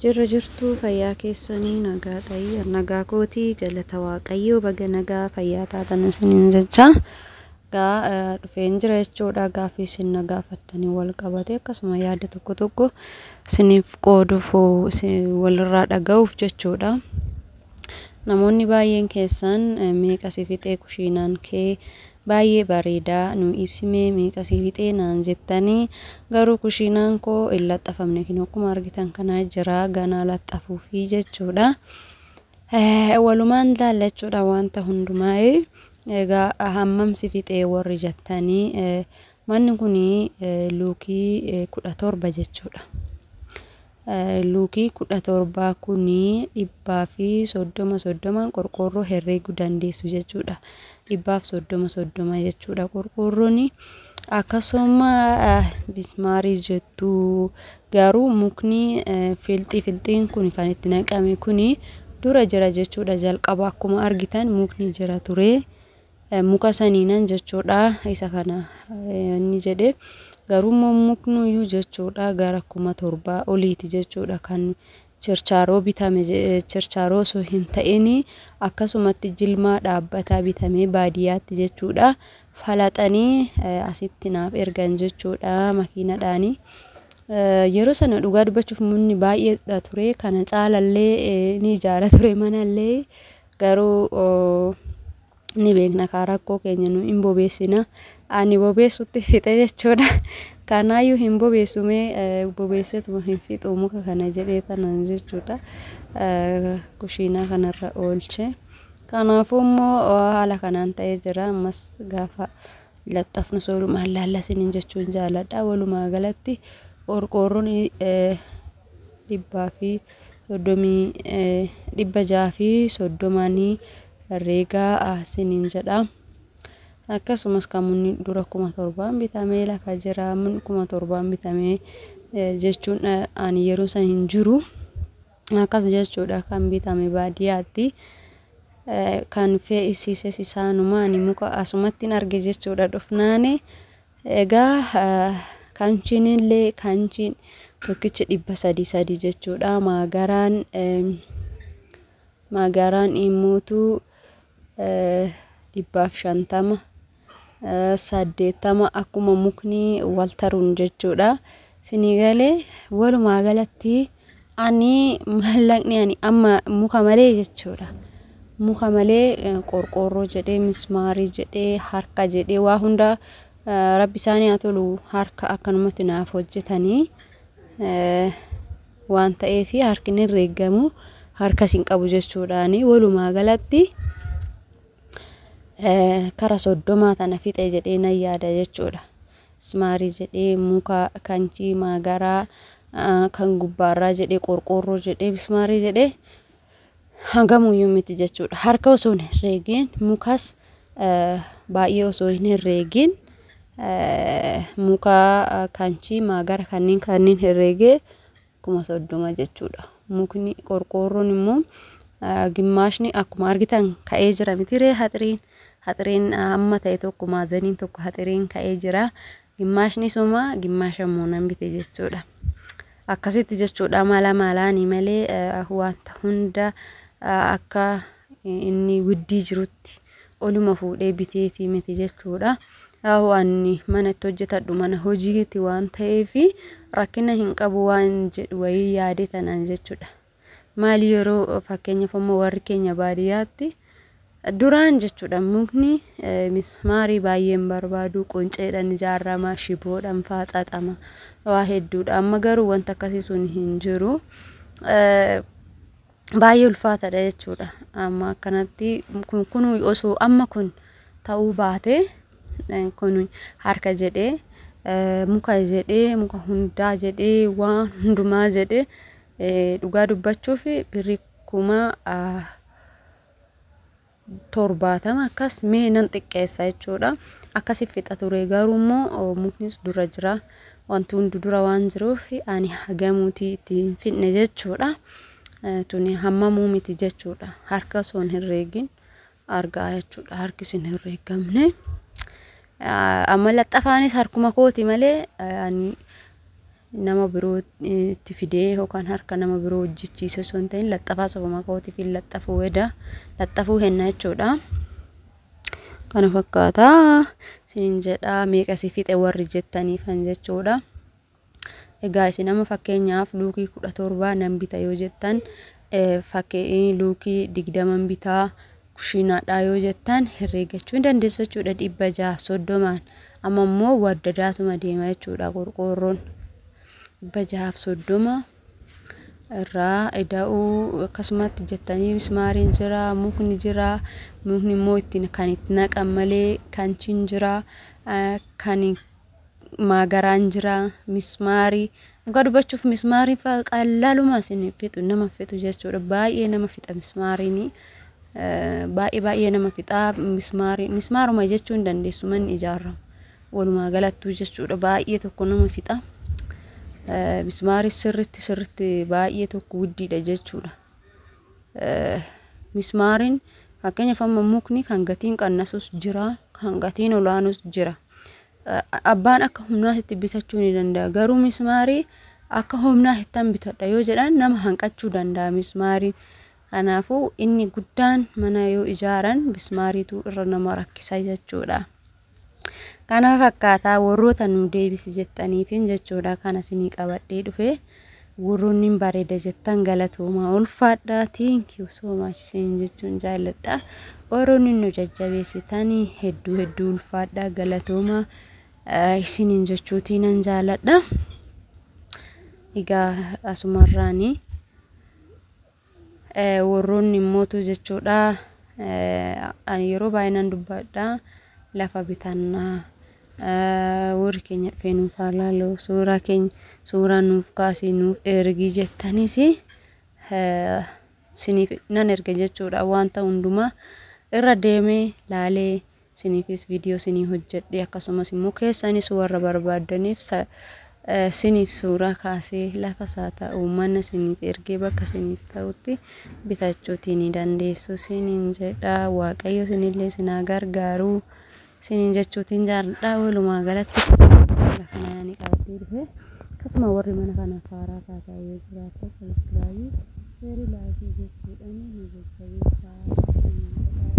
Jirra jirtuu fayyaa keessanii nagaadha. Nagaa kootii galata waaqayyoo baga nagaa fayyaa taatan isiniin jecha. Dhufeen jira jechuudha gaaffii isin gaafattanii wal qabate akkasuma yaada tokko tokko isiniif qooduuf walirraa dhaga'uuf jechuudha. Namoonni baay'een keessan meeqa si fixee kushiinaan kee baay'ee bareedaa nu ibsimee meeqa si fixee naan jettanii garuu kushiinaan koo hin laxxafamne akkuma argitan kana jira ganaa laxxafuufi jechuudha. Walumaan ilaallachuudha wanta hundumaa egaa hammam si fixee warri jettanii manni kuni luukii 17 jechuudha. Luukii 17 kuni 130 qorqorroo herreeguu dandeessu jechuudha. 130 jechuudha qorqorrooni. Akkasuma bismaarii jettu garuu mukni filxiin kun kan itti naqame kuni dura jira jechuudha. Jalqaba akkuma argitan mukni jira ture. Muka saniinan jechuudha isa kana inni jedhe garuu muknuyyuu jechuudha gara 7,000 oliiti jechuudha kan chirchaaroo bitame chirchaaroo osoo hin ta'ini akkasumatti jilmaa dhaabbataa bitame baadiyyaatti jechuudha falaxanii asitti naaf ergan jechuudha makiinadhaani. Yeroo sana dhugaa dubbachuuf munni baay'ee ture kana caalallee ni ijaara ture manallee garuu ni beekna rakkoo keenya nu hin bobeessina ani bobeessutti fixe jechuudha. Kanaayyuu hin bobeessume bobeesseetuma hin fixu muka kana jedhee tanan jechuudha. Kushiinaa kanarra oolche. Kanaafuu immoo haala kanaan ta'ee jira ammas gaafa laxxafnu soolumaan laallasiniin jechuun jaaladha. Walumaa galatti qorqorroon 630 herreegaa siniin jedha. Akkasumas kan munni dura 7,000 bitamee lafa jira mun 7,000 bitamee jechuun ani yeroo san hin jiru akkas jechuudha kan bitame baadiyyaatti kan fe'isiise isaanuma ani muka asumatti arge jechuudha dhufnaane. Egaa kanchiinillee kanchiin tokkichi 300 jechuudha. Maagaraan immoo 150 80 akkuma mukni waltaruun jechuudha. Sinigalee walumaa galatti ani mallaqni ani amma muka malee jechuudha. Muka malee qorqorroo jedhee mismaarii jedhee harka jedhee waa hunda rabbi isaanii haa tolu harka akkanumatti naaf hojjetanii waan ta'eef harki hin reegamu harka sin qabu jechuudhaani. Walumaa galatti kara 30 tana fixe jedhee nan yaada jechuudha. Mismaarii jedhee muka kanchii maagaraa kan gubbaarraa jedhee qorqorroo jedhee mismaarii jedhee hangamuyyuu miti jechuudha. Harka osoo hin herreegin mukas baay'ee osoo hin herreegin muka kanchii maagara kanneen herreegee 30 jechuudha. Mukni qorqorroon immoo gimmaashni akkuma argitan ka'ee jira mitiree haxiriin amma ta'e tokko maazaniin tokko haxiriin ka'ee jira. Gimmaashni suma gimmaasha moonan bite jechuudha. Akkasitti jechuudha malaani malee wanta hunda akka inni widdii jirutti oluma fuudhee biteetii miti jechuudha. Waan mana itti hojjetadhu mana hojiitti waan ta'eef rakkina hin qabu waan jedhu wayii yaade tanan jechuudha. Maali yeroo fakkeenyaaf immoo warri keenya baadiyyaatti duraan jechuudha mukni mismaarii baay'een barbaadu qonceedhaan ijaarama shiboodhaan faaxaxama waa hedduudha. Amma garuu wanta akkasii sun hin jiru. Baay'ee ulfaataadha jechuudha. Amma akkanatti kun osoo amma kun ta'uu baate kun harka jedhee muka hundaa jedhee waan hundumaa jedhee dhugaa dubbachuuf birrii 70 akkas mee nan xiqqeessa jechuudha. Akkasi fixa ture garuu immoo muknis dura jira wanti hundi dura waan jiruuf ani hagamuutii itti fidne jechuudha. Tuni hammamuu miti jechuudha. Harka osoo hin herreegin argaa jechuudha. Harki sun hin herreegamne amma laxxafaanis harkuma kooti malee nama biroo itti fidee yookaan harka nama biroo hojjechiisee osoo hin ta'in laxxafaa sababa kootiif laxxafuu weda laxxafuu henna jechuudha. Kana fakkaataa sinin jedhaa meeqa si fixe warri jettaniif jechuudha. Egaa isin nama fakkeenyaaf luukii 17 nan bita yoo jettan fakkii luukii 20 bitaa kushinaadhaa yoo jettan herreegachuu dandeessu jechuudha 630 amma immoo waddadaatuma deema jechuudha qorqoorroon 630 irraa ida'uu akkasumatti jettanii mismaariin jira mukni jira mukni immoo ittiin kan itti naqan malee kanchiin jira kan maagaraan jira mismaarii dhugaa dubbachuuf mismaarii qallaluma isin fixu nama fixu jechuudha baay'ee nama fixa mismaariin baay'ee nama fixa mismaaruma jechuun dandeessu man ijaarramu walumaa galattuu jechuudha baay'ee tokko nama fixa mismaarii sirritti baay'ee tokko guddiidha jechuudha mismaariin fakkeenyaaf amma mukni kan gatiin qannasus jira kan gatiin olaanus jira abbaan akka humnaatti bitachuu ni danda'a garuu mismaarii akka humnaatti bitadha yoo jedhan nama hanqachuu danda'a mismaarii kanaafuu inni guddaan mana yoo ijaaran mismaariitu irra nama rakkisa jechuudha. Kana fakkaataa warroota nu deebisi jettaniifin jechuudha kana sinii qabadhee dhufe warroonni bareeda jettan galatooma ulfaadha thank you so much sin jechuun jaalladha warroonni nu jajjabeessitanii hedduu ulfaadha galatooma isinin jechuutiin nan jaalladha. Egaa asumarraanii warroonni mootu jechuudha ani yeroo baay'inaan dubbadha lafa bitannaa warri keenya dhufeenuu faalaaloo suuraa nuuf kaasii nuuf ergii jettanis siniif nan erga jechuudha wanta hundumaa irra deemee laalee siniifis viidiyoo sinii hojjedhe akkasumas immoo keessanis warra barbaadaniif siniif suuraa kaasee lafa saata uummanna siniif ergee bakka siniif ta'utti bitachuutii ni dandeessu siniin jedha waaqayyo sinillee sinaa gargaaru sinin jechuutiin jaalladha walumaa galatti lafa naani qabdee dhufe akkasuma warri mana kana faaraa kaasaa yoo jiraata sabskraabii seeri laayifii jechuudhaan ni jajjabeessaa